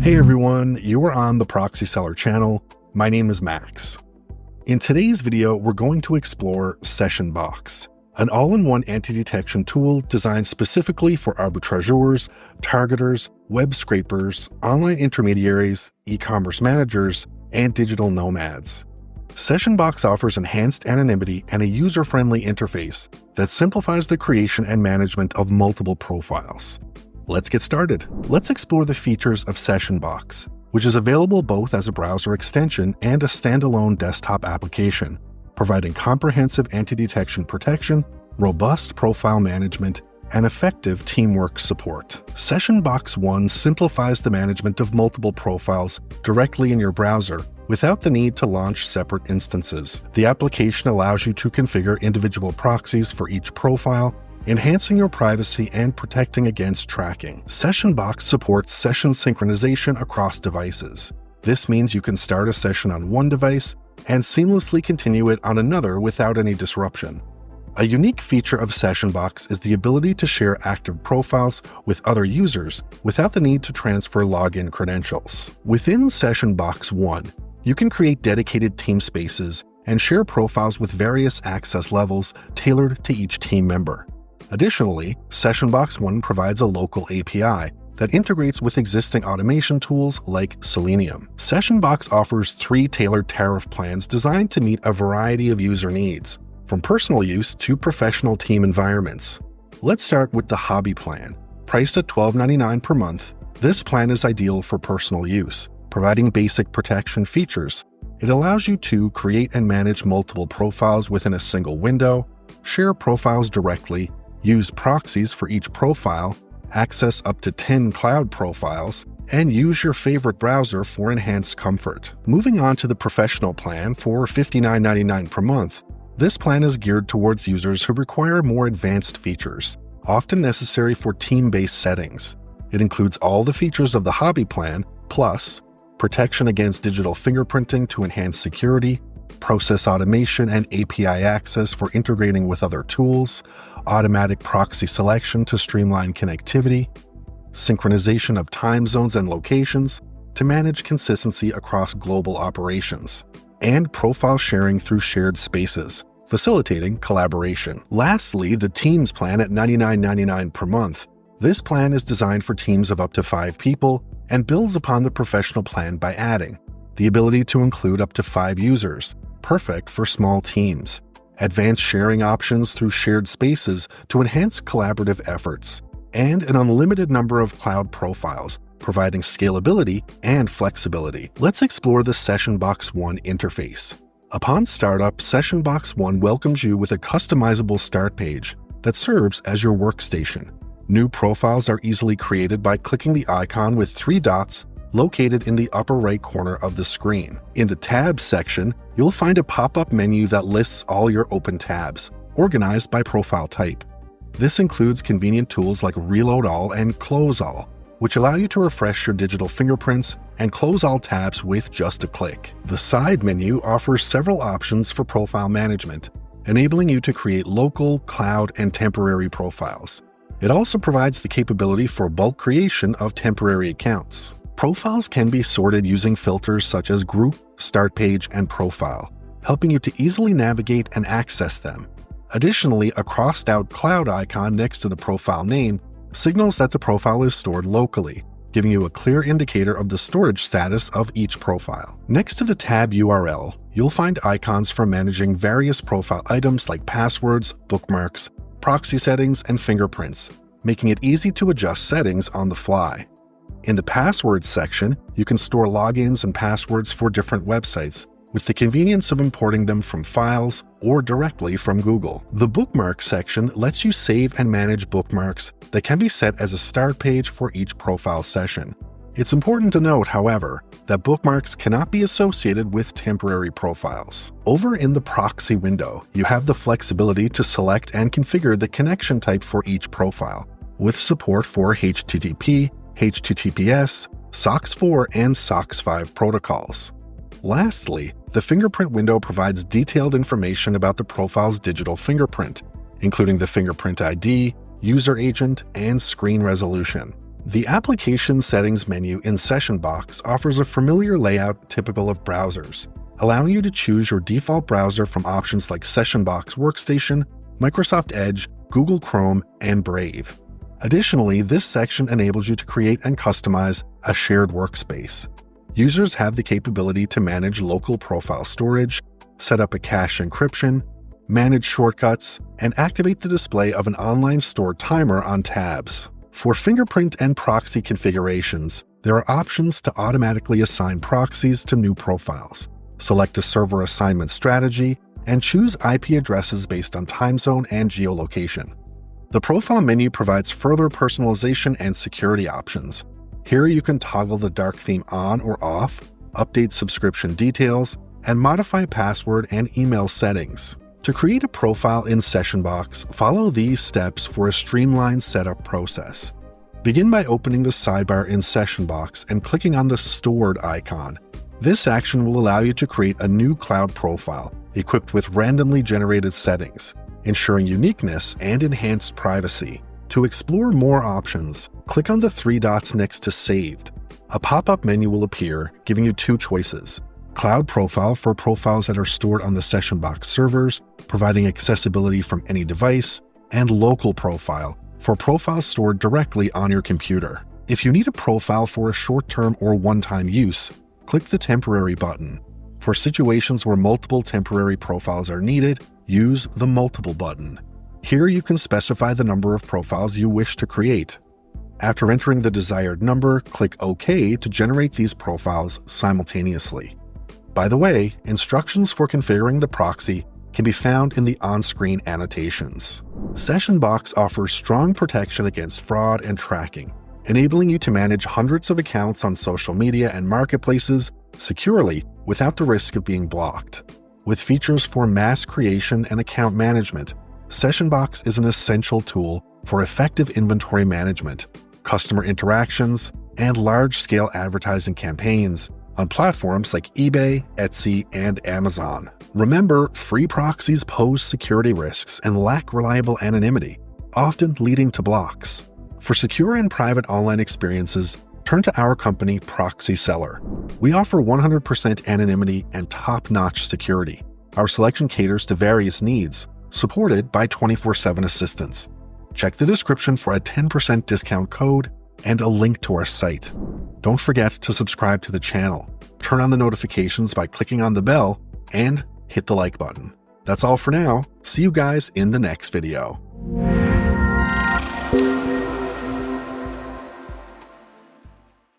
Hey everyone, you are on the Proxy-Seller channel. My name is Max. In today's video, we're going to explore SessionBox, an all-in-one anti-detection tool designed specifically for arbitrageurs, targeters, web scrapers, online intermediaries, e-commerce managers, and digital nomads. SessionBox offers enhanced anonymity and a user-friendly interface that simplifies the creation and management of multiple profiles. Let's get started. Let's explore the features of SessionBox, which is available both as a browser extension and a standalone desktop application, providing comprehensive anti-detection protection, robust profile management, and effective teamwork support. SessionBox 1 simplifies the management of multiple profiles directly in your browser without the need to launch separate instances. The application allows you to configure individual proxies for each profile, enhancing your privacy and protecting against tracking. SessionBox supports session synchronization across devices. This means you can start a session on one device and seamlessly continue it on another without any disruption. A unique feature of SessionBox is the ability to share active profiles with other users without the need to transfer login credentials. Within SessionBox 1, you can create dedicated team spaces and share profiles with various access levels tailored to each team member. Additionally, SessionBox 1 provides a local API that integrates with existing automation tools like Selenium. SessionBox offers 3 tailored tariff plans designed to meet a variety of user needs, from personal use to professional team environments. Let's start with the Hobby plan. Priced at $12.99 per month, this plan is ideal for personal use, providing basic protection features. It allows you to create and manage multiple profiles within a single window, share profiles directly, use proxies for each profile, access up to 10 cloud profiles, and use your favorite browser for enhanced comfort. Moving on to the Professional plan for $59.99 per month. This plan is geared towards users who require more advanced features, often necessary for team-based settings. It includes all the features of the Hobby plan, plus protection against digital fingerprinting to enhance security, process automation and API access for integrating with other tools, automatic proxy selection to streamline connectivity, synchronization of time zones and locations to manage consistency across global operations, and profile sharing through shared spaces, facilitating collaboration. Lastly, the Teams plan at $99.99 per month. This plan is designed for teams of up to 5 people and builds upon the Professional plan by adding the ability to include up to 5 users, perfect for small teams, advanced sharing options through shared spaces to enhance collaborative efforts, and an unlimited number of cloud profiles, providing scalability and flexibility. Let's explore the SessionBox 1 interface. Upon startup, SessionBox 1 welcomes you with a customizable start page that serves as your workstation. New profiles are easily created by clicking the icon with 3 dots located in the upper right corner of the screen. In the Tabs section, you'll find a pop-up menu that lists all your open tabs, organized by profile type. This includes convenient tools like Reload All and Close All, which allow you to refresh your digital fingerprints and close all tabs with just a click. The Side menu offers several options for profile management, enabling you to create local, cloud, and temporary profiles. It also provides the capability for bulk creation of temporary accounts. Profiles can be sorted using filters such as Group, Start Page, and Profile, helping you to easily navigate and access them. Additionally, a crossed-out cloud icon next to the profile name signals that the profile is stored locally, giving you a clear indicator of the storage status of each profile. Next to the tab URL, you'll find icons for managing various profile items like passwords, bookmarks, proxy settings, and fingerprints, making it easy to adjust settings on the fly. In the Passwords section, you can store logins and passwords for different websites, with the convenience of importing them from files or directly from Google. The Bookmarks section lets you save and manage bookmarks that can be set as a start page for each profile session. It's important to note, however, that bookmarks cannot be associated with temporary profiles. Over in the Proxy window, you have the flexibility to select and configure the connection type for each profile, with support for HTTP, HTTPS, SOCKS 4, and SOCKS 5 protocols. Lastly, the Fingerprint window provides detailed information about the profile's digital fingerprint, including the fingerprint ID, user agent, and screen resolution. The Application Settings menu in SessionBox offers a familiar layout typical of browsers, allowing you to choose your default browser from options like SessionBox Workstation, Microsoft Edge, Google Chrome, and Brave. Additionally, this section enables you to create and customize a shared workspace. Users have the capability to manage local profile storage, set up a cache encryption, manage shortcuts, and activate the display of an online stored timer on tabs. For fingerprint and proxy configurations, there are options to automatically assign proxies to new profiles. Select a server assignment strategy, and choose IP addresses based on time zone and geolocation. The profile menu provides further personalization and security options. Here you can toggle the dark theme on or off, update subscription details, and modify password and email settings. To create a profile in SessionBox, follow these steps for a streamlined setup process. Begin by opening the sidebar in SessionBox and clicking on the Stored icon. This action will allow you to create a new cloud profile equipped with randomly generated settings, ensuring uniqueness and enhanced privacy. To explore more options, click on the 3 dots next to Saved. A pop-up menu will appear, giving you 2 choices: Cloud Profile for profiles that are stored on the SessionBox servers, providing accessibility from any device, and Local Profile for profiles stored directly on your computer. If you need a profile for a short-term or one-time use, click the Temporary button. For situations where multiple temporary profiles are needed, use the Multiple button. Here you can specify the number of profiles you wish to create. After entering the desired number, click OK to generate these profiles simultaneously. By the way, instructions for configuring the proxy can be found in the on-screen annotations. SessionBox offers strong protection against fraud and tracking, enabling you to manage hundreds of accounts on social media and marketplaces securely without the risk of being blocked. With features for mass creation and account management, SessionBox is an essential tool for effective inventory management, customer interactions, and large-scale advertising campaigns on platforms like eBay, Etsy, and Amazon. Remember, free proxies pose security risks and lack reliable anonymity, often leading to blocks. For secure and private online experiences, turn to our company, Proxy-Seller. We offer 100% anonymity and top-notch security. Our selection caters to various needs, supported by 24/7 assistance. Check the description for a 10% discount code and a link to our site. Don't forget to subscribe to the channel, turn on the notifications by clicking on the bell, and hit the like button. That's all for now. See you guys in the next video.